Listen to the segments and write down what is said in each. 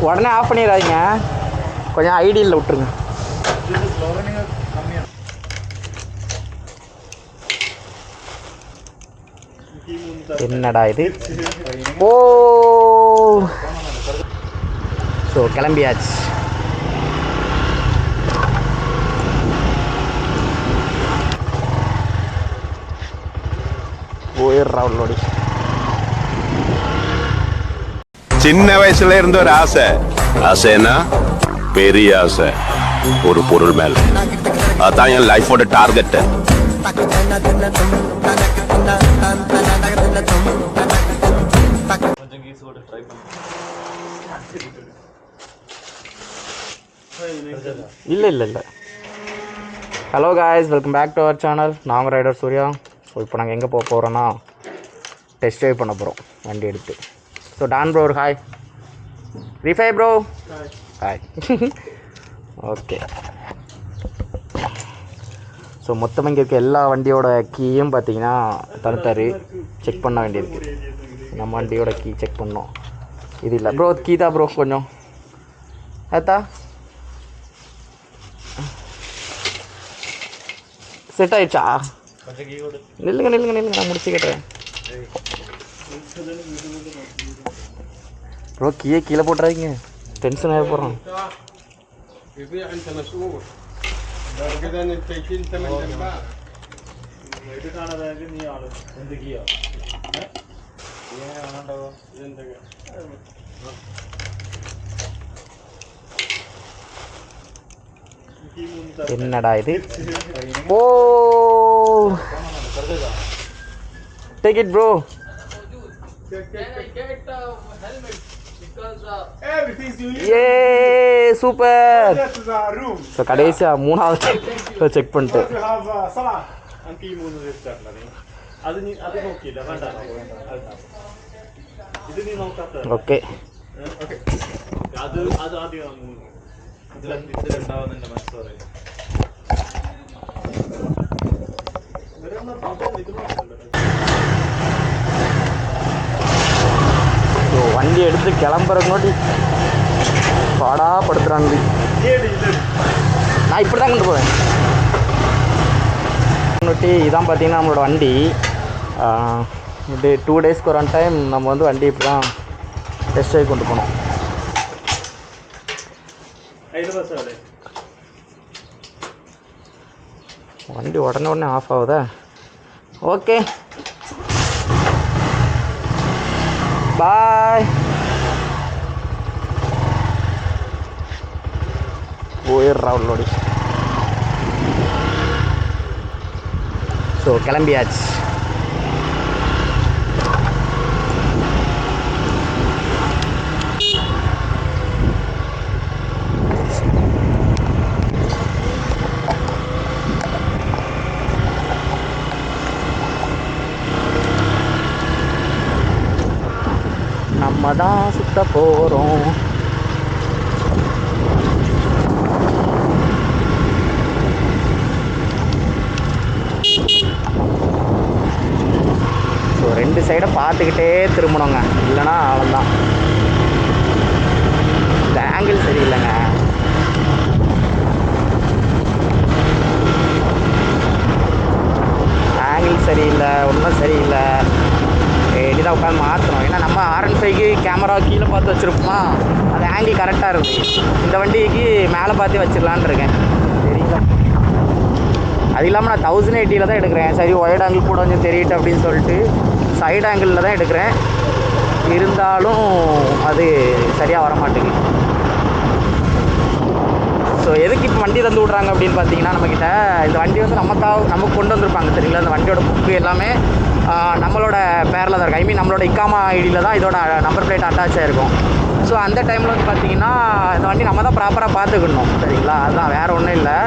உடனே ஆஃப் பண்ணிடாதீங்க, கொஞ்சம் ஐடியில் விட்டுருங்க. என்னடா இது? ஓ ஸோ கிளம்பியாச்சு. போயிடுறா உள்ளோடி. சின்ன வயசுல இருந்த ஒரு ஆசை, ஆசைன்னா பெரிய ஆசை ஒரு பொருள் மேல. அதான் என் லைஃபோட டார்கெட். இல்லை இல்லை இல்லை. Hello guys, welcome back to our channel. நாங்கள் ரைடர் சூர்யா. ஸோ இப்போ நாங்கள் எங்கே போக போகிறோன்னா டெஸ்ட் ட்ரைவ் பண்ண போகிறோம் வண்டி எடுத்து. ஸோ டான் ப்ரோ ஒரு ஹாய். ரீஃபை ப்ரோ ஹாய். ஓகே. ஸோ மொத்தமாக இங்கே இருக்க எல்லா வண்டியோட கீயும் பார்த்தீங்கன்னா தடுத்தாரு, செக் பண்ண வேண்டியிருக்கு. நம்ம வண்டியோட கீ செக் பண்ணோம். இது இல்லை ப்ரோ, கீ தான் ப்ரோ. கொஞ்சம் ஏத்தா செட் ஆயிடுச்சா? நில்லுங்க நில்லுங்க நில்லுங்க, நான் முடிச்சுக்கிட்டேன் ப்ரோ. கீழே கீழே போட்டுறாதீங்க, டென்ஷன் ஆகி போகிறோம். என்னடா இது? Oh take it bro. ஏ சூப்பர். ஸோ கடைசியாக மூணாவது செக் பண்ணிட்டு ஓகே. ஸோ வண்டி எடுத்து கிளம்புறங்கோட்டி பாடாப்படுத்துகிறாங்க. நான் இப்படி தான் கொண்டு போவேன். இதான் பார்த்தீங்கன்னா நம்மளோட வண்டி. இது 2 டேஸ்க்கு ஒரு டைம் நம்ம வந்து வண்டி இப்படி தான் டெஸ்ட் ட்ரைவ் கொண்டு போனோம். வண்டி உடனே ஆஃப் ஆகுதா? Okay bye. போயிடுறா உள்ளோடி. ஸோ கிளம்பியாச்சு. நம்ம தான் சுத்த போகிறோம். ஸோ 2 சைடை பார்த்துக்கிட்டே திரும்பணுங்க, இல்லைன்னா அவ்வளோதான். இந்த ஆங்கிள் சரியில்லைங்க. ஆங்கிள் சரியில்லை, ஒன்றும் சரியில்லை. இனிதான் உட்காந்து மாற்றணும். ஏன்னா நம்ம R15க்கு கேமரா கீழே பார்த்து வச்சுருப்போமா, அது ஆங்கிள் கரெக்டாக இருக்குது. இந்த வண்டிக்கு மேலே பார்த்தே வச்சிடலான் இருக்கேன். சரிங்களா? அது இல்லாமல் நான் 1080 தான் எடுக்கிறேன். சரி ஒயிட் ஆங்கிள் கூட கொஞ்சம் தெரியிட்டு அப்படின்னு சொல்லிட்டு சைடு ஆங்கிளில் தான் எடுக்கிறேன். இருந்தாலும் அது சரியாக வர மாட்டேங்குது. ஸோ எதுக்கு இப்போ வண்டி தந்து விட்றாங்க அப்படின்னு பார்த்தீங்கன்னா, நம்மக்கிட்ட இந்த வண்டி வந்து நமக்கு கொண்டு வந்திருப்பாங்க சரிங்களா. இந்த வண்டியோட புக்கு எல்லாமே நம்மளோட பேரில் தான் இருக்கும். ஐ மீன் நம்மளோட இக்காமா ஐடியில் தான் இதோட நம்பர் பிளேட் அட்டாச் ஆகிருக்கும். ஸோ அந்த டைமில் வந்து பார்த்திங்கன்னா இந்த வண்டி நம்ம தான் ப்ராப்பராக பார்த்துக்கணும் சரிங்களா. அதுதான், வேறு ஒன்றும் இல்லை.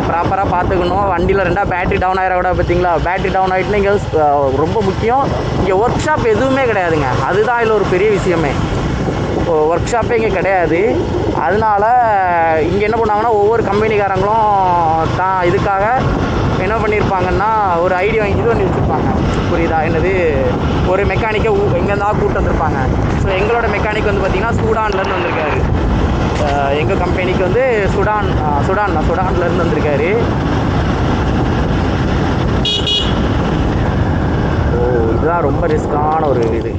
ப்ராப்பராக பார்த்துக்கணும். வண்டியில் 2 பேட்டரி டவுன் ஆகிற விட பார்த்தீங்களா, பேட்டரி டவுன் ஆகிட்டுனா இங்கே ரொம்ப முக்கியம். இங்கே ஒர்க் ஷாப் எதுவுமே கிடையாதுங்க. அதுதான் இதில் ஒரு பெரிய விஷயமே. ஒர்க் ஷாப்பே இங்கே கிடையாது. அதனால இங்கே என்ன பண்ணுவாங்கன்னா, ஒவ்வொரு கம்பெனிக்காரங்களும் தான் இதுக்காக என்ன பண்ணியிருப்பாங்கன்னா ஒரு ஐடி வாங்கி இது பண்ணி வச்சுருப்பாங்க. புரியுதா என்னது ஒரு மெக்கானிக்கை எங்கேருந்தா கூப்பிட்டு வந்திருப்பாங்க. ஸோ எங்களோட மெக்கானிக் வந்து பார்த்திங்கன்னா சூடான்லேருந்து வந்திருக்காரு. எங்கள் கம்பெனிக்கு வந்து சுடான்லேருந்து வந்திருக்காரு. இதுதான் ரொம்ப ரிஸ்க்கான ஒரு இது.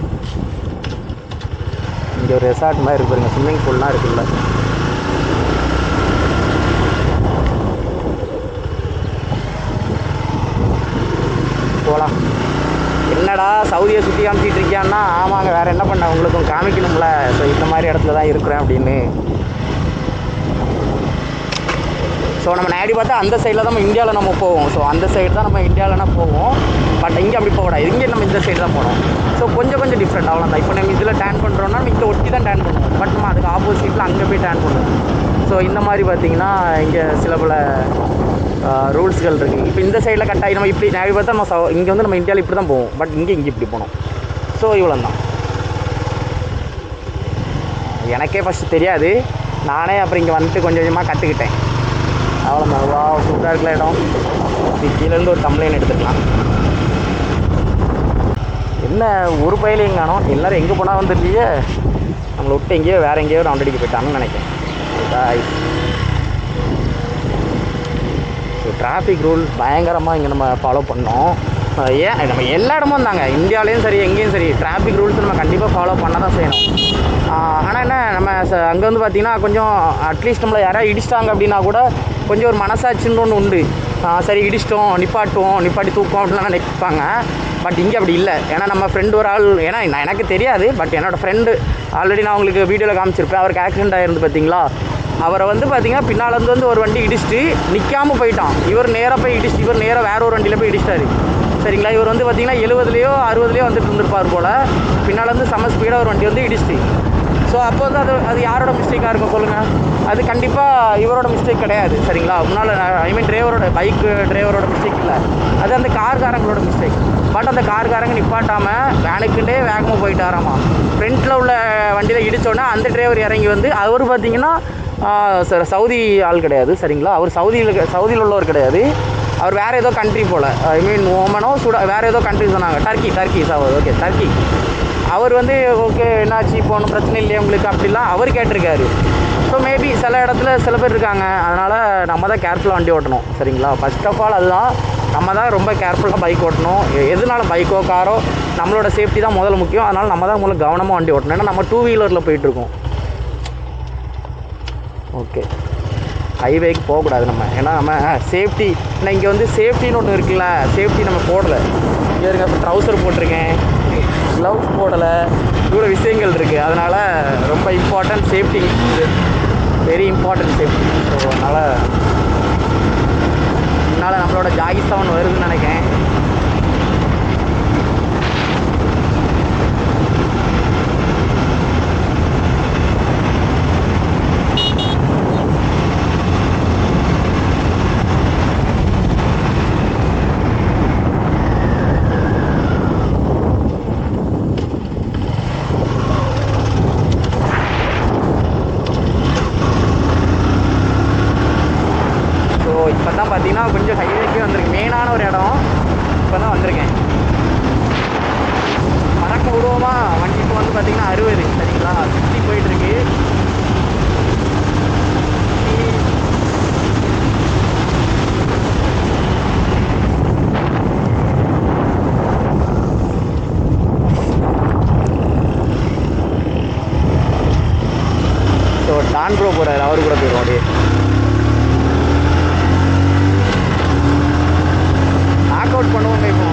இங்கே ஒரு ரெசார்ட் மாதிரி இருக்கு பாருங்க, ஸ்விம்மிங் பூல்லாம் இருக்குல்ல. போகலாம். என்னடா சவுதியை சுற்றி காமிச்சிட்டு இருக்கியான்னா, ஆமாங்க வேறு என்ன பண்ண, உங்களுக்கும் காமிக்கணும்ல. ஸோ இந்த மாதிரி இடத்துல தான் இருக்கிறேன் அப்படின்னு. ஸோ நம்ம நேடி பார்த்தா அந்த சைடில் தான் நம்ம இந்தியாவில் நம்ம போவோம். ஸோ அந்த சைடு தான் நம்ம இந்தியாவில்னா போவோம். பட் இங்கே அப்படி போகக்கூடாது, இங்கே நம்ம இந்த சைடு தான் போகணும். ஸோ கொஞ்சம் டிஃப்ரெண்ட் அவ்வளோதான். இப்போ நம்ம இதில் டேன் பண்ணுறோன்னா நம்ம இங்கே ஒட்டி தான் டேன் பண்ணுவோம். பட் நம்ம அதுக்கு ஆப்போசிட்டில் அங்கே போய் டேன் பண்ணுவோம். ஸோ இந்த மாதிரி பார்த்திங்கன்னா இங்கே சில பல ரூல்ஸ்கள் இருக்குது. இப்போ இந்த சைடில் கட்டாயி நம்ம இப்படி நேடி பார்த்தா நம்ம இங்கே வந்து நம்ம இந்தியாவில் இப்படி தான் போவோம். பட் இங்கே இப்படி போகணும். ஸோ இவ்வளோ தான். எனக்கே ஃபஸ்ட்டு தெரியாது, நானே அப்புறம் இங்கே வந்துட்டு கொஞ்சம் கொஞ்சமாக கற்றுக்கிட்டேன். அவ்வளோதான். வா சூப்பராக இருக்கல இடம். இது கீழேருந்து ஒரு கம்ப்ளைண்ட் எடுத்துக்கலாம். என்ன ஒரு பயிலையும் காணோம், எல்லோரும் எங்கே போனால் வந்துருக்கீங்க. நம்மளை விட்டு எங்கேயோ வேறு எங்கேயோ ரவுண்ட் அடிக்க போயிட்டாங்கன்னு நினைக்கிறேன். ஸோ டிராஃபிக் ரூல் பயங்கரமாக இங்கே நம்ம ஃபாலோ பண்ணோம். ஏன் நம்ம எல்லா இடமும் தாங்க, இந்தியாவிலையும் சரி எங்கேயும் சரி டிராஃபிக் ரூல்ஸ் நம்ம கண்டிப்பாக ஃபாலோ பண்ண தான் செய்யணும். ஆனால் என்ன நம்ம அங்கே வந்து பார்த்திங்கன்னா கொஞ்சம் அட்லீஸ்ட் நம்மளை யாராவது இடிச்சிட்டாங்க அப்படின்னா கூட கொஞ்சம் ஒரு மனசாட்சின்னு ஒன்று உண்டு. சரி இடிச்சிட்டோம், நிப்பாட்டி தூக்கம் அப்படின்லாம் நினைப்பாங்க. பட் இங்கே அப்படி இல்லை. ஏன்னா நம்ம ஃப்ரெண்டு ஒரு ஆள், ஏன்னா எனக்கு தெரியாது, பட் என்னோடய ஃப்ரெண்டு ஆல்ரெடி நான் உங்களுக்கு வீடியோவில் காமிச்சிருப்பேன். அவருக்கு ஆக்சிடென்ட் ஆகிருந்து பார்த்தீங்களா. அவரை வந்து பார்த்திங்கன்னா பின்னாலேருந்து வந்து ஒரு வண்டி இடிச்சிட்டு நிற்காமல் போயிட்டான். இவர் நேராக போய் இடிச்சிட்டு இவர் நேராக வேறு ஒரு வண்டியில் போய் இடிச்சிட்டாரு. சரிங்களா. இவர் வந்து பார்த்திங்கன்னா 70லேயோ 60லேயோ வந்துட்டு இருந்திருப்பார் போல். பின்னாலேருந்து செம ஸ்பீடாக ஒரு வண்டி வந்து இடிச்சிட்டு. ஸோ அப்போ வந்து அது யாரோட மிஸ்டேக்காக இருக்கும் சொல்லுங்கள். அது கண்டிப்பாக இவரோட மிஸ்டேக் கிடையாது. சரிங்களா. முன்னால் பைக் டிரைவரோட மிஸ்டேக் இல்லை, அது அந்த கார்காரங்களோட மிஸ்டேக். பட் அந்த கார்காரங்க நிப்பாட்டாமல் வேனுக்குண்டே வேகமாக போயிட்டாராமா. ஃப்ரண்ட்டில் உள்ள வண்டியில் இடித்தோடனே அந்த டிரைவர் இறங்கி வந்து அவர் பார்த்திங்கன்னா சவுதி ஆள் கிடையாது. சரிங்களா. அவர் சவுதியில் உள்ளவர் கிடையாது. அவர் வேறு ஏதோ கண்ட்ரி போல், ஐ மீன் ஓமனோ வேறு ஏதோ கண்ட்ரி சொன்னாங்க. Turkey okay Turkey. அவர் வந்து ஓகே என்னாச்சு இப்போ ஒன்றும் பிரச்சனை இல்லையா உங்களுக்கு அப்படிலாம் அவர் கேட்டிருக்காரு. ஸோ மேபி சில இடத்துல சில பேர் இருக்காங்க, அதனால் நம்ம தான் கேர்ஃபுல்லாக வண்டி ஓட்டணும். சரிங்களா. ஃபர்ஸ்ட் ஆஃப் ஆல் அதுதான், நம்ம தான் ரொம்ப கேர்ஃபுல்லாக பைக் ஓட்டணும். எதுனாலும் பைக்கோ காரோ நம்மளோட சேஃப்டி தான் முதல்ல முக்கியம். அதனால் நம்ம தான் முதல்ல கவனமாக வண்டி ஓட்டணும். ஏன்னா நம்ம 2 வீலரில் போயிட்டுருக்கோம். ஓகே ஹைவேக்கு போகக்கூடாது நம்ம. ஏன்னா நம்ம சேஃப்டி, ஏன்னா இங்கே வந்து சேஃப்டின்னு ஒன்று இருக்குல்ல, சேஃப்டி நம்ம போடலை. இங்கே இருக்க இப்போ ட்ரௌசர் போட்டிருக்கேன், க்ளவுஸ் போடலை, இவ்வளோ விஷயங்கள் இருக்குது. அதனால் ரொம்ப important safety, very important safety. So அதனால் நம்மளோட ஜாகிஸ்தான் வருதுன்னு நினைக்கிறேன். இப்போ தான் பார்த்தீங்கன்னா கொஞ்சம் ஹைவேக்கே வந்திருக்கு, மெயினான ஒரு இடம் இப்போ தான் வந்திருக்கேன். பறக்க விடுவோமா வண்டி. இப்போ வந்து பார்த்தீங்கன்னா 60, சரிங்களா, 60 போயிட்டுருக்கு. ஸோ டான் ப்ரோ போகிறாரு, அவரு கூட போயிடுவோம் அப்படியே. அவுட் பண்ணுவோம் இப்போ.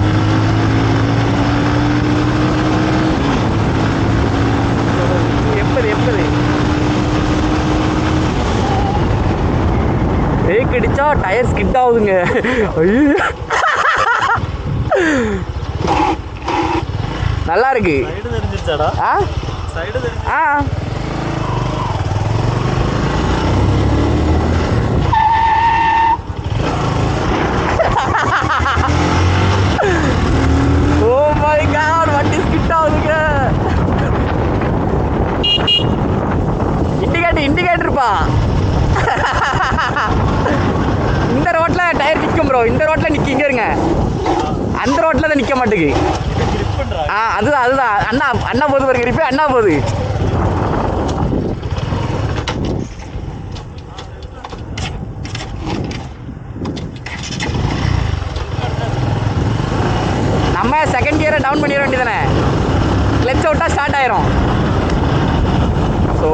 எப்பது பிரேக் அடிச்சா டயர் ஸ்கிட் ஆகுதுங்க. நல்லா இருக்கு. வண்டி ஸ்கிட் ஆகுதுங்க. இண்டிகேட்டர்ப்பா, இந்த ரோட்டில் டயர் நிற்கும் ப்ரோ. இந்த ரோட்டில் நிற்க இங்கே இருங்க. அந்த ரோட்டில் தான் நிற்க மாட்டேங்குது. அதுதான் அதுதான் அண்ணா அண்ணா போகுது பாருங்க. ரிப்பே அண்ணா போகுது. நம்ம செகண்ட் கியரை டவுன் பண்ணிட வேண்டியதானே. கிளச் விட்டா ஸ்டார்ட் ஆயிரும். ஸோ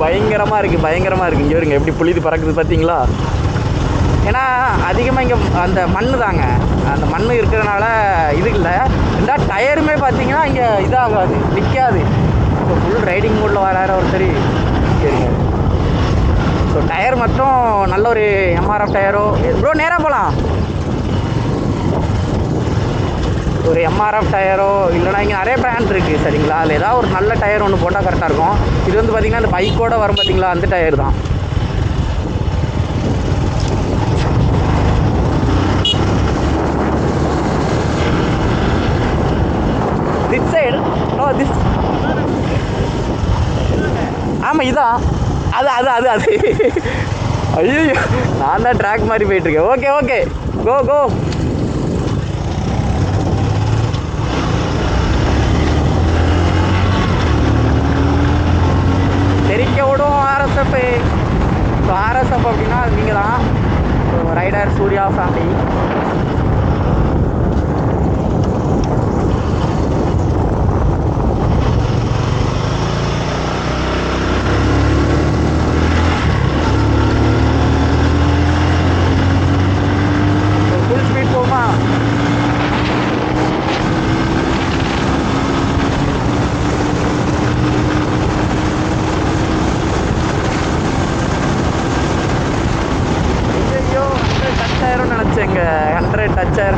பயங்கரமாக இருக்குது, பயங்கரமாக இருக்குது. இங்கே வருங்க எப்படி புளிது பறக்குது பார்த்தீங்களா. ஏன்னா அதிகமாக இங்கே அந்த மண் தாங்க, அந்த மண் இருக்கிறதுனால இது இல்லை. இந்த டயருமே பார்த்தீங்கன்னா இங்கே இதாகாது, நிற்காது. ஸோ ஃபுல் ரைடிங் மோடில் வராரு ஒருத்தர் இருங்க. ஸோ டயர் மட்டும் நல்ல ஒரு எம்ஆர்எஃப் டயரோ ப்ரோ. நேராக போகலாம். ஒரு எம்ஆர்எஃப் டயரோ இல்லைனா இங்கே நிறைய பிராண்ட் இருக்குது சரிங்களா. அதில் ஏதாவது ஒரு நல்ல டயர் ஒன்று போட்டால் கரெக்டாக இருக்கும். இது வந்து பார்த்திங்கன்னா அந்த பைக்கோடு வரும் பார்த்திங்களா, அந்த டயர் தான். திஸ் சைடு திஸ் ஆமாம் இதான் அது அது அது அது ஐயோ நான் தான் ட்ராக் மாதிரி போயிட்டுருக்கேன். Okay okay go go. தெரிக்க விடும் ஆர்எஸ்எஃப். ஸோ ஆர்எஸ்எஃப் அப்படின்னா அது நீங்கள் தான். So rider Surya family. Full speed போகுமா. நினச்சேங்க 100 டச்சர்.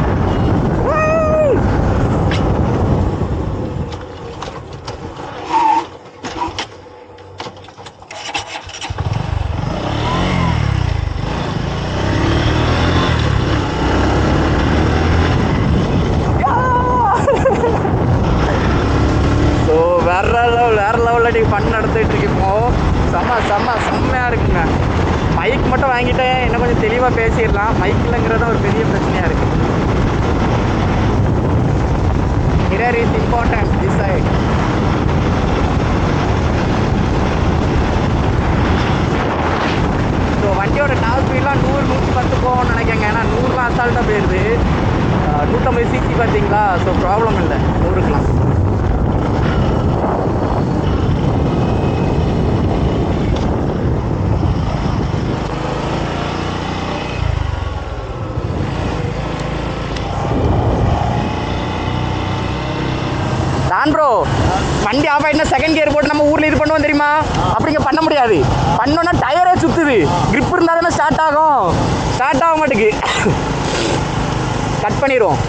ஸோ வேற லெவலில் நீங்கள் ஃபன் நடத்திட்டு இருக்கோம். செம்மையாக இருக்குங்க. மைக் மட்டும் வாங்கிட்டேன், இன்னும் கொஞ்சம் தெளிவாக பேசிடலாம். மைக் இல்லைங்கிறது ஒரு பெரிய பிரச்சனையாக இருக்குது. Mirror is important this side. So வண்டியோட டாப் ஸ்பீட்லாம் 100-110 போகணும்னு நினைக்கிறேங்க. ஏன்னா 100லாம் அசால்ட்டாக போயிடுது. 150 சிசி பார்த்தீங்களா. ஸோ ப்ராப்ளம் இல்லை 100க்குலாம். ப்ரோ வண்டி ஆஃப் ஆகிட்டுனா செகண்ட் கியர் போட்டு நம்ம ஊரில் இது பண்ணுவோம் தெரியுமா. அப்படிங்க பண்ண முடியாது. பண்ணோன்னா டயரே சுற்றுது. கிரிப் இருந்தால் தானே ஸ்டார்ட் ஆகும். ஸ்டார்ட் ஆக மாட்டேங்குது. கட் பண்ணிடுவோம்.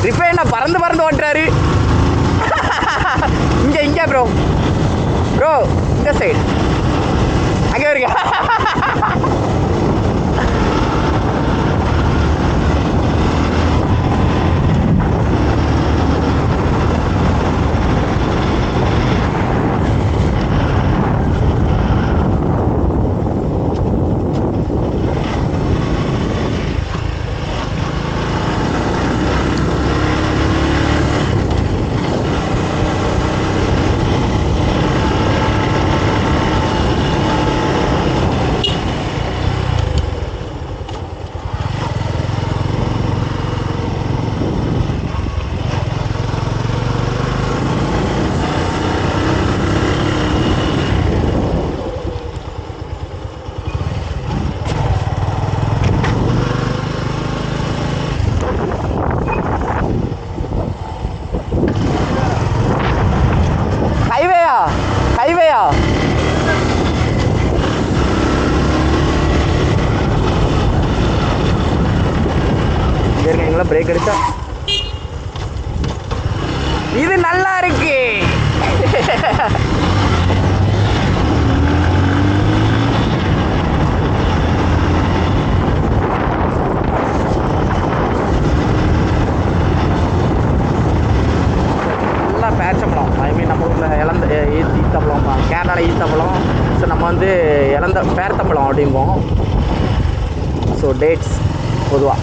ரிப்பே என்ன பறந்து ஓட்டுறாரு. இங்கே ப்ரோ ப்ரோ இந்த சைடு அங்கே வருங்க. ஹைவேயா இருக்கீங்களா. பிரேக் அடிச்சா இது நல்லா இருக்கு. நல்லா பேச்சம்பழம். ஐ மீன் நம்ம ஊரில் ஈத்தப்பழம், கேரளாவில் ஈத்தப்பழம். ஸோ நம்ம வந்து இழந்த பேர்த்தம்பழம் அப்படிம்போம். ஸோ டேட்ஸ் பொதுவாக